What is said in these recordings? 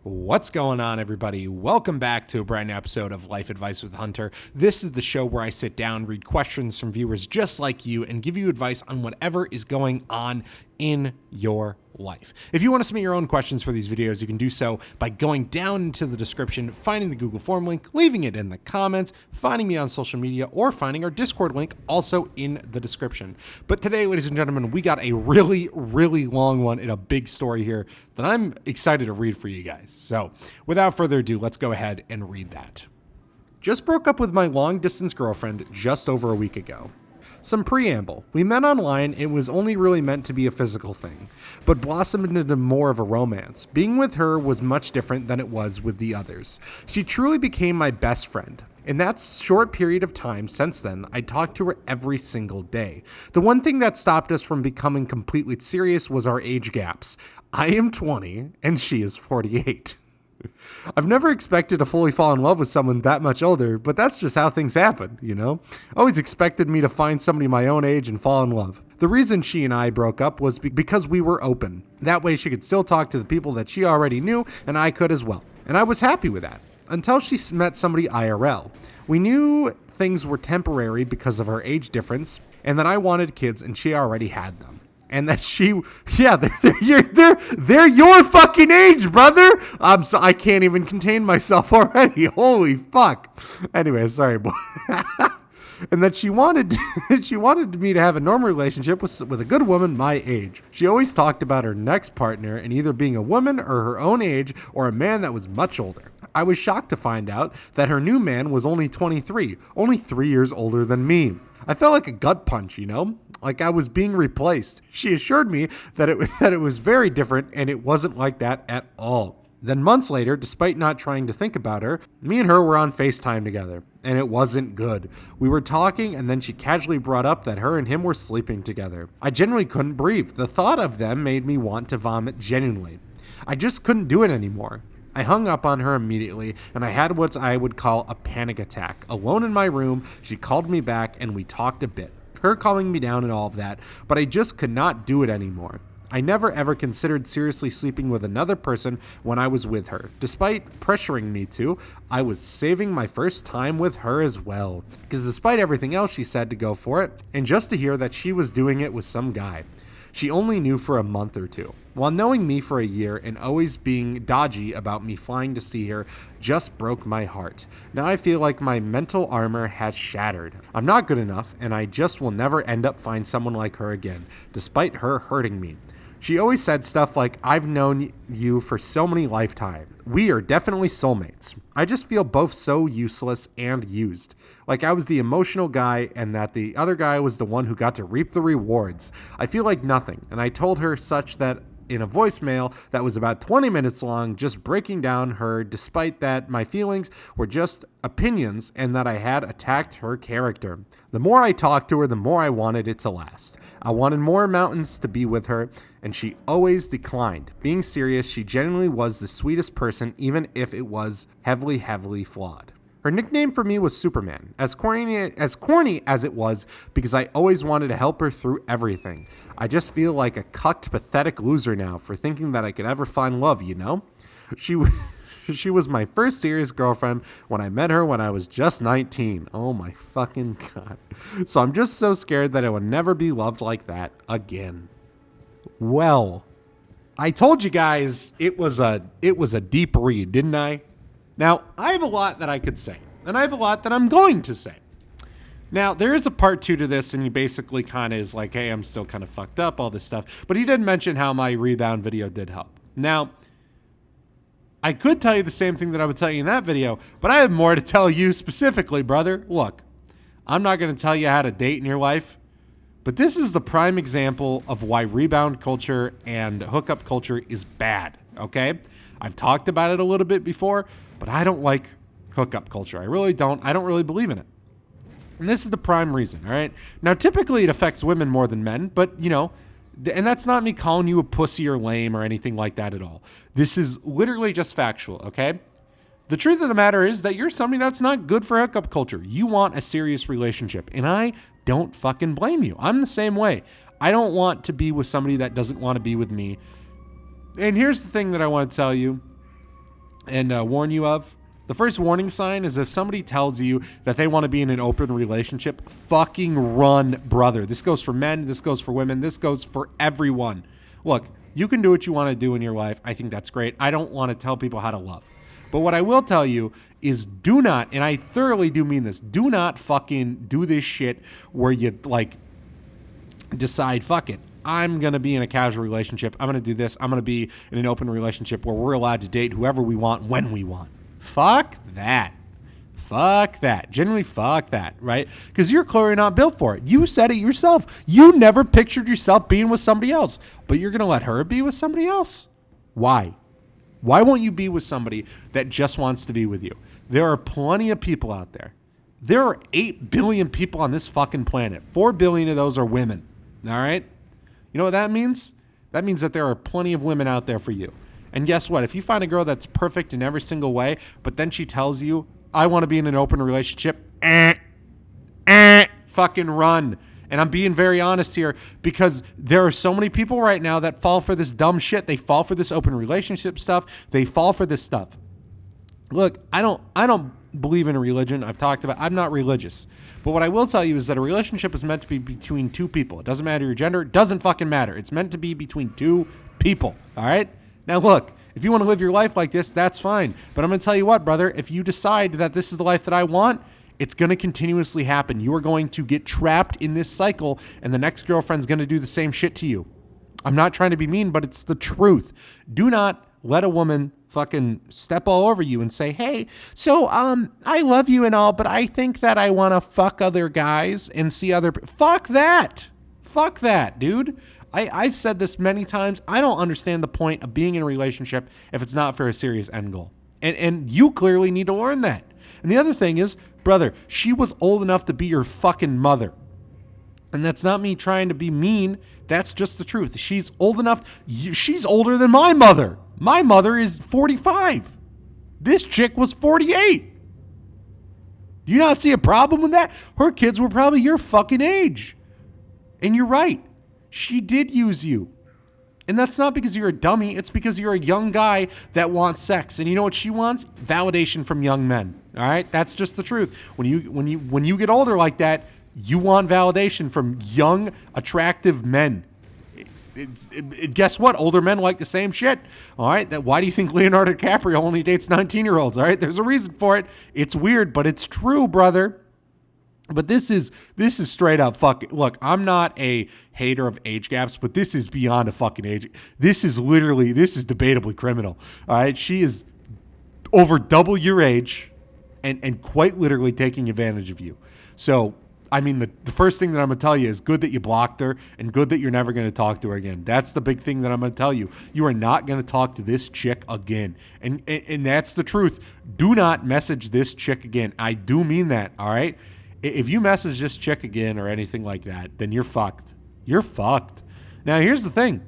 What's going on, everybody? Welcome back to a brand new episode of Life Advice with Hunter. This is the show where I sit down, read questions from viewers just like you, and give you advice on whatever is going on in your life. If you want to submit your own questions for these videos, you can do so by going down into the description, finding the Google form link, leaving it in the comments, finding me on social media, or finding our Discord link also in the description. But today, ladies and gentlemen, we got a really long one and a big story here that I'm excited to read for you guys. So without further ado, let's go ahead and read that. Just broke up with my long-distance girlfriend just over a week ago. Some preamble. We met online. It was only really meant to be a physical thing, but blossomed into more of a romance. Being with her was much different than it was with the others. She truly became my best friend. In that short period of time since then, I talked to her every single day. The one thing that stopped us from becoming completely serious was our age gaps. I am 20 and she is 48. I've never expected to fully fall in love with someone that much older, but that's just how things happen, you know? Always expected me to find somebody my own age and fall in love. The reason she and I broke up was because we were open. That way she could still talk to the people that she already knew, and I could as well. And I was happy with that. Until she met somebody IRL. We knew things were temporary because of our age difference, and that I wanted kids and she already had them. And that they're your fucking age, brother. I can't even contain myself already. Holy fuck. Anyway, sorry, boy. And that she wanted me to have a normal relationship with a good woman my age. She always talked about her next partner and either being a woman or her own age or a man that was much older. I was shocked to find out that her new man was only 23, only 3 years older than me. I felt like a gut punch, you know? Like I was being replaced. She assured me that it was very different and it wasn't like that at all. Then months later, despite not trying to think about her, me and her were on FaceTime together, and it wasn't good. We were talking, and then she casually brought up that her and him were sleeping together. I genuinely couldn't breathe. The thought of them made me want to vomit genuinely. I just couldn't do it anymore. I hung up on her immediately, and I had what I would call a panic attack. Alone in my room, she called me back, and we talked a bit. Her calming me down and all of that, but I just could not do it anymore. I never ever considered seriously sleeping with another person when I was with her. Despite pressuring me to, I was saving my first time with her as well. Because despite everything else she said to go for it, and just to hear that she was doing it with some guy. She only knew for a month or two. While knowing me for a year and always being dodgy about me flying to see her just broke my heart. Now I feel like my mental armor has shattered. I'm not good enough and I just will never end up find someone like her again, despite her hurting me. She always said stuff like, I've known you for so many lifetimes. We are definitely soulmates. I just feel both so useless and used. Like I was the emotional guy and that the other guy was the one who got to reap the rewards. I feel like nothing. And I told her such that in a voicemail that was about 20 minutes long, just breaking down her, despite that my feelings were just opinions and that I had attacked her character. The more I talked to her, the more I wanted it to last. I wanted more mountains to be with her, and she always declined. Being serious, she genuinely was the sweetest person, even if it was heavily flawed. Her nickname for me was Superman, as corny as it was, because I always wanted to help her through everything. I just feel like a cucked, pathetic loser now for thinking that I could ever find love, you know? She was my first serious girlfriend when I met her when I was just 19. Oh my fucking God. So I'm just so scared that I will never be loved like that again. Well, I told you guys it was a deep read, didn't I? Now, I have a lot that I could say, and I have a lot that I'm going to say. Now, there is a part 2 to this, and he basically kind of is like, hey, I'm still kind of fucked up, all this stuff. But he did mention how my rebound video did help. Now, I could tell you the same thing that I would tell you in that video, but I have more to tell you specifically, brother. Look, I'm not going to tell you how to date in your life, but this is the prime example of why rebound culture and hookup culture is bad, okay? I've talked about it a little bit before, but I don't like hookup culture. I really don't. I don't really believe in it. And this is the prime reason, all right? Now, typically it affects women more than men, but, you know, and that's not me calling you a pussy or lame or anything like that at all. This is literally just factual, okay? The truth of the matter is that you're somebody that's not good for hookup culture. You want a serious relationship, and I don't fucking blame you. I'm the same way. I don't want to be with somebody that doesn't want to be with me. And here's the thing that I want to tell you. and warn you of. The first warning sign is if somebody tells you that they want to be in an open relationship, fucking run, brother. This goes for men. This goes for women. This goes for everyone. Look, you can do what you want to do in your life. I think that's great. I don't want to tell people how to love. But what I will tell you is do not, and I thoroughly do mean this, do not fucking do this shit where you like decide, fuck it, I'm going to be in a casual relationship. I'm going to do this. I'm going to be in an open relationship where we're allowed to date whoever we want when we want. Fuck that. Fuck that. Generally, fuck that, right? Because you're clearly not built for it. You said it yourself. You never pictured yourself being with somebody else, but you're going to let her be with somebody else? Why? Why won't you be with somebody that just wants to be with you? There are plenty of people out there. There are 8 billion people on this fucking planet. 4 billion of those are women, all right? You know what that means? That means that there are plenty of women out there for you. And guess what? If you find a girl that's perfect in every single way, but then she tells you, I want to be in an open relationship, fucking run. And I'm being very honest here because there are so many people right now that fall for this dumb shit. They fall for this open relationship stuff. They fall for this stuff. Look, I don't believe in a religion. I'm not religious. But what I will tell you is that a relationship is meant to be between two people. It doesn't matter your gender. It doesn't fucking matter. It's meant to be between two people. All right? Now, look, if you want to live your life like this, that's fine. But I'm going to tell you what, brother, if you decide that this is the life that I want, it's going to continuously happen. You are going to get trapped in this cycle, and the next girlfriend's going to do the same shit to you. I'm not trying to be mean, but it's the truth. Do not let a woman fucking step all over you and say, hey, so I love you and all, but I think that I want to fuck other guys and see other... Fuck that. Fuck that, dude. I've said this many times. I don't understand the point of being in a relationship if it's not for a serious end goal. And you clearly need to learn that. And the other thing is, brother, she was old enough to be your fucking mother. And that's not me trying to be mean. That's just the truth. She's old enough. She's older than my mother. My mother is 45. This chick was 48. Do you not see a problem with that? Her kids were probably your fucking age. And you're right. She did use you. And that's not because you're a dummy. It's because you're a young guy that wants sex. And you know what she wants? Validation from young men. All right? That's just the truth. When you get older like that, you want validation from young, attractive men. Guess what? Older men like the same shit. All right? Why do you think Leonardo DiCaprio only dates 19-year-olds? All right? There's a reason for it. It's weird, but it's true, brother. But this is straight up fucking... Look, I'm not a hater of age gaps, but this is beyond a fucking age. This is debatably criminal. All right? She is over double your age and quite literally taking advantage of you. So, I mean, the first thing that I'm going to tell you is good that you blocked her and good that you're never going to talk to her again. That's the big thing that I'm going to tell you. You are not going to talk to this chick again. And that's the truth. Do not message this chick again. I do mean that, all right? If you message this chick again or anything like that, then you're fucked. You're fucked. Now, here's the thing.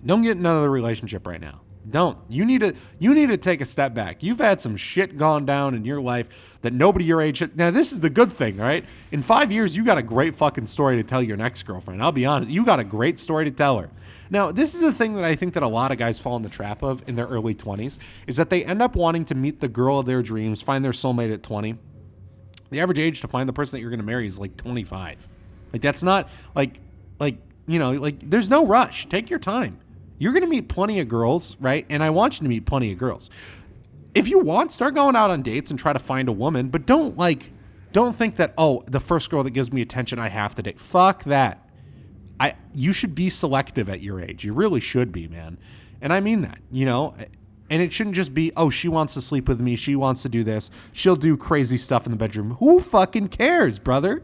Don't get in another relationship right now. Don't. You need to take a step back. You've had some shit gone down in your life that nobody your age... Now, this is the good thing, all right? In 5 years, you got a great fucking story to tell your next girlfriend. I'll be honest. You got a great story to tell her. Now, this is the thing that I think that a lot of guys fall in the trap of in their early 20s, is that they end up wanting to meet the girl of their dreams, find their soulmate at 20. The average age to find the person that you're going to marry is like 25. Like, that's not like, you know, like, there's no rush. Take your time. You're going to meet plenty of girls, right? And I want you to meet plenty of girls. If you want, start going out on dates and try to find a woman, but don't think that, oh, the first girl that gives me attention, I have to date. Fuck that. You should be selective at your age. You really should be, man. And I mean that, you know. And it shouldn't just be, oh, she wants to sleep with me. She wants to do this. She'll do crazy stuff in the bedroom. Who fucking cares, brother?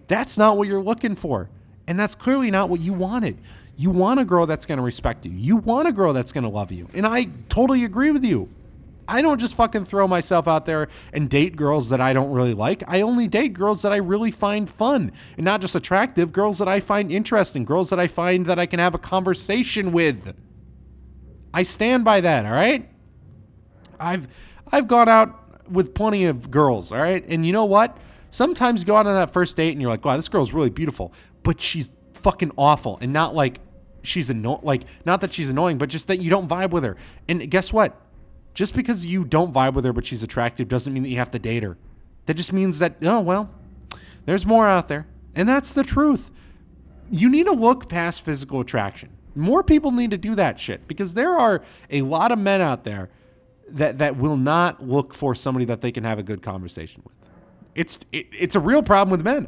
That's not what you're looking for. And that's clearly not what you wanted. You want a girl that's going to respect you. You want a girl that's going to love you. And I totally agree with you. I don't just fucking throw myself out there and date girls that I don't really like. I only date girls that I really find fun. And not just attractive, girls that I find interesting. Girls that I find that I can have a conversation with. I stand by that, all right? I've gone out with plenty of girls, all right? And you know what? Sometimes you go out on that first date and you're like, wow, this girl's really beautiful, but she's fucking awful. And not that she's annoying, but just that you don't vibe with her. And guess what? Just because you don't vibe with her but she's attractive doesn't mean that you have to date her. That just means that, oh, well, there's more out there. And that's the truth. You need to look past physical attraction. More people need to do that shit because there are a lot of men out there that will not look for somebody that they can have a good conversation with. It's a real problem with men.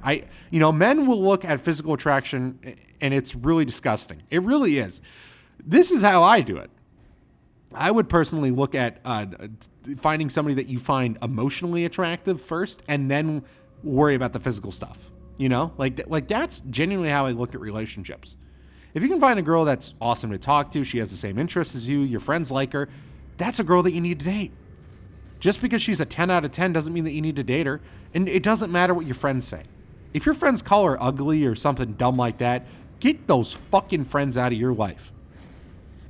Men will look at physical attraction and it's really disgusting. It really is. This is how I do it. I would personally look at finding somebody that you find emotionally attractive first and then worry about the physical stuff. Like that's genuinely how I look at relationships. If you can find a girl that's awesome to talk to, she has the same interests as you, your friends like her, that's a girl that you need to date. Just because she's a 10 out of 10 doesn't mean that you need to date her. And it doesn't matter what your friends say. If your friends call her ugly or something dumb like that, get those fucking friends out of your life.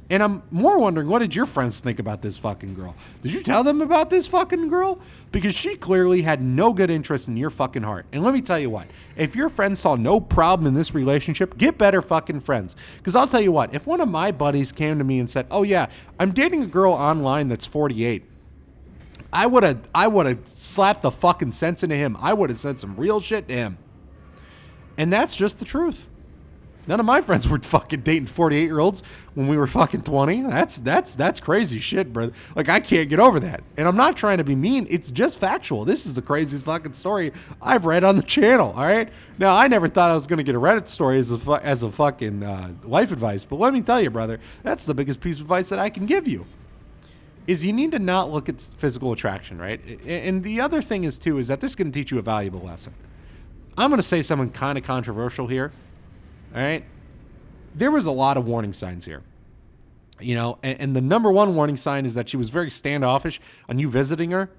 And I'm more wondering, what did your friends think about this fucking girl? Did you tell them about this fucking girl? Because she clearly had no good interest in your fucking heart. And let me tell you what, if your friends saw no problem in this relationship, get better fucking friends. Because I'll tell you what, if one of my buddies came to me and said, oh yeah, I'm dating a girl online that's 48, I would have slapped the fucking sense into him. I would have said some real shit to him. And that's just the truth. None of my friends were fucking dating 48-year-olds when we were fucking 20. That's crazy shit, bro. Like, I can't get over that. And I'm not trying to be mean. It's just factual. This is the craziest fucking story I've read on the channel, all right? Now, I never thought I was going to get a Reddit story as a fucking life advice. But let me tell you, brother, that's the biggest piece of advice that I can give you. Is you need to not look at physical attraction, right? And the other thing is, too, is that this is going to teach you a valuable lesson. I'm going to say something kind of controversial here. All right. There was a lot of warning signs here, and the number one warning sign is that she was very standoffish on you visiting her.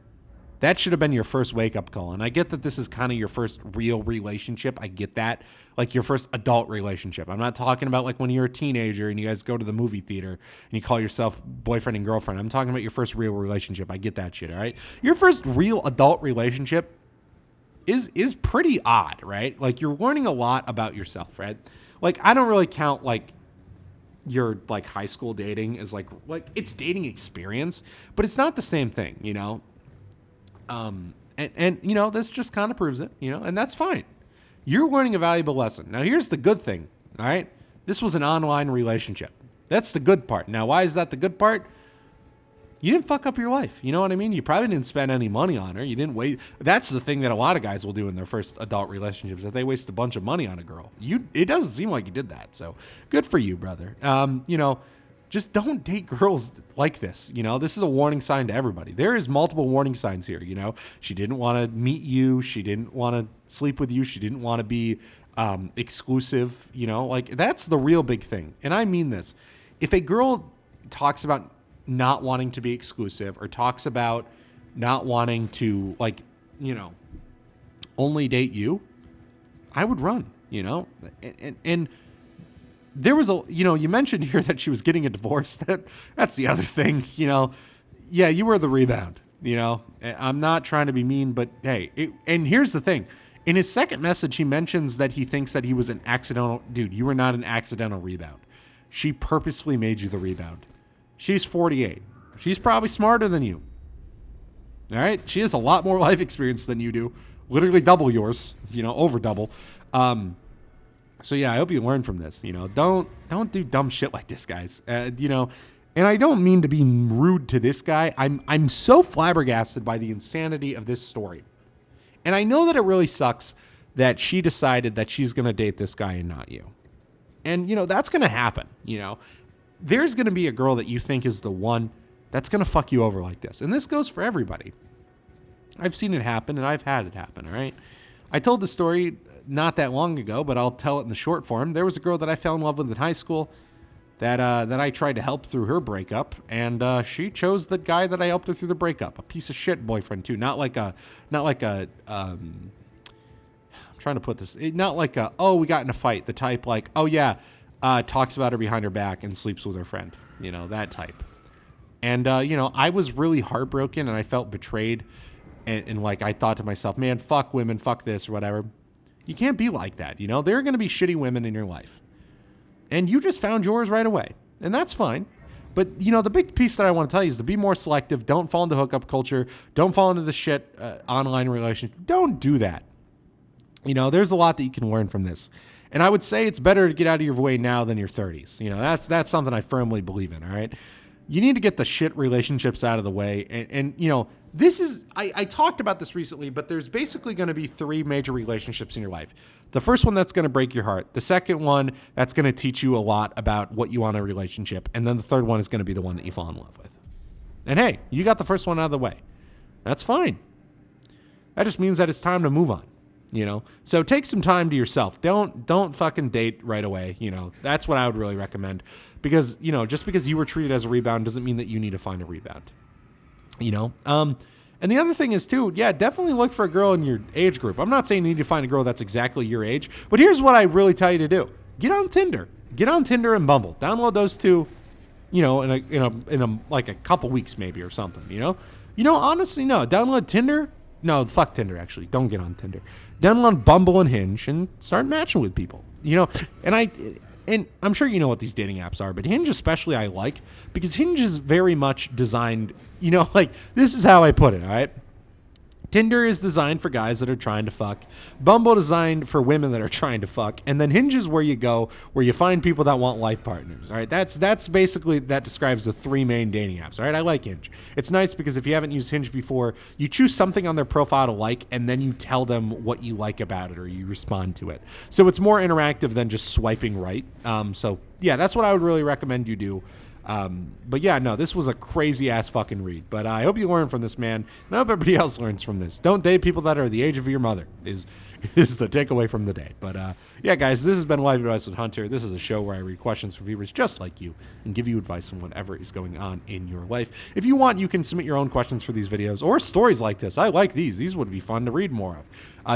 That should have been your first wake up call. And I get that this is kind of your first real relationship. I get that, like your first adult relationship. I'm not talking about like when you're a teenager and you guys go to the movie theater and you call yourself boyfriend and girlfriend. I'm talking about your first real relationship. I get that shit. All right. Your first real adult relationship is pretty odd, right? Like you're learning a lot about yourself, right? Like I don't really count like your like high school dating as like it's dating experience, but it's not the same thing, And this just kind of proves it, and that's fine. You're learning a valuable lesson. Now here's the good thing, all right? This was an online relationship. That's the good part. Now why is that the good part? You didn't fuck up your life. You know what I mean? You probably didn't spend any money on her. You didn't wait. That's the thing that a lot of guys will do in their first adult relationships, that they waste a bunch of money on a girl. It doesn't seem like you did that. So good for you, brother. Just don't date girls like this. This is a warning sign to everybody. There is multiple warning signs here. She didn't want to meet you. She didn't want to sleep with you. She didn't want to be exclusive. That's the real big thing. And I mean this. If a girl talks about not wanting to be exclusive or talks about not wanting to only date you, I would run, and there was you mentioned here that she was getting a divorce. That's the other thing, yeah, you were the rebound, I'm not trying to be mean, but hey, and here's the thing. In his second message, he mentions that he thinks that he was an accidental dude. You were not an accidental rebound. She purposefully made you the rebound. She's 48. She's probably smarter than you. All right? She has a lot more life experience than you do. Literally double yours, over double. So yeah, I hope you learn from this. Don't do dumb shit like this, guys. And I don't mean to be rude to this guy. I'm so flabbergasted by the insanity of this story. And I know that it really sucks that she decided that she's going to date this guy and not you. And that's going to happen, There's going to be a girl that you think is the one that's going to fuck you over like this. And this goes for everybody. I've seen it happen, and I've had it happen, all right? I told the story not that long ago, but I'll tell it in the short form. There was a girl that I fell in love with in high school that I tried to help through her breakup, and she chose the guy that I helped her through the breakup. A piece of shit boyfriend, too. Not like a I'm trying to put this, not like we got in a fight. The type like, talks about her behind her back and sleeps with her friend, that type. And, I was really heartbroken and I felt betrayed. And I thought to myself, man, fuck women, fuck this or whatever. You can't be like that. There are going to be shitty women in your life. And you just found yours right away. And that's fine. But, the big piece that I want to tell you is to be more selective. Don't fall into hookup culture. Don't fall into the shit online relationship. Don't do that. There's a lot that you can learn from this. And I would say it's better to get out of your way now than your 30s. That's something I firmly believe in, all right? You need to get the shit relationships out of the way. And this is, I talked about this recently, but there's basically going to be 3 major relationships in your life. The first one that's going to break your heart. The second one that's going to teach you a lot about what you want in a relationship. And then the third one is going to be the one that you fall in love with. And hey, you got the first one out of the way. That's fine. That just means that it's time to move on. So take some time to yourself. Don't fucking date right away. That's what I would really recommend, because, just because you were treated as a rebound doesn't mean that you need to find a rebound, and the other thing is too, definitely look for a girl in your age group. I'm not saying you need to find a girl that's exactly your age, but here's what I really tell you to do. Get on Tinder and Bumble. Download those two, in a like a couple weeks maybe or something, honestly, no, download Tinder. No, fuck Tinder, actually. Don't get on Tinder. Download Bumble and Hinge and start matching with people. And I'm sure you know what these dating apps are, but Hinge especially I like, because Hinge is very much designed, this is how I put it, all right? Tinder is designed for guys that are trying to fuck. Bumble designed for women that are trying to fuck. And then Hinge is where you go, where you find people that want life partners. All right, that's basically, that describes the 3 main dating apps. All right, I like Hinge. It's nice because if you haven't used Hinge before, you choose something on their profile to like, and then you tell them what you like about it, or you respond to it. So it's more interactive than just swiping right. That's what I would really recommend you do. This was a crazy ass fucking read, but I hope you learn from this, man. And I hope everybody else learns from this. Don't date people that are the age of your mother is the takeaway from the day. But, guys, this has been Live Advice with Hunter. This is a show where I read questions from viewers just like you and give you advice on whatever is going on in your life. If you want, you can submit your own questions for these videos or stories like this. I like these. These would be fun to read more of.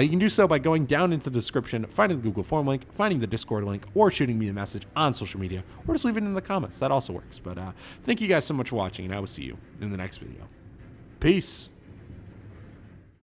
You can do so by going down into the description, finding the Google form link, finding the Discord link, or shooting me a message on social media, or just leave it in the comments. That also works. But thank you guys so much for watching, and I will see you in the next video. Peace.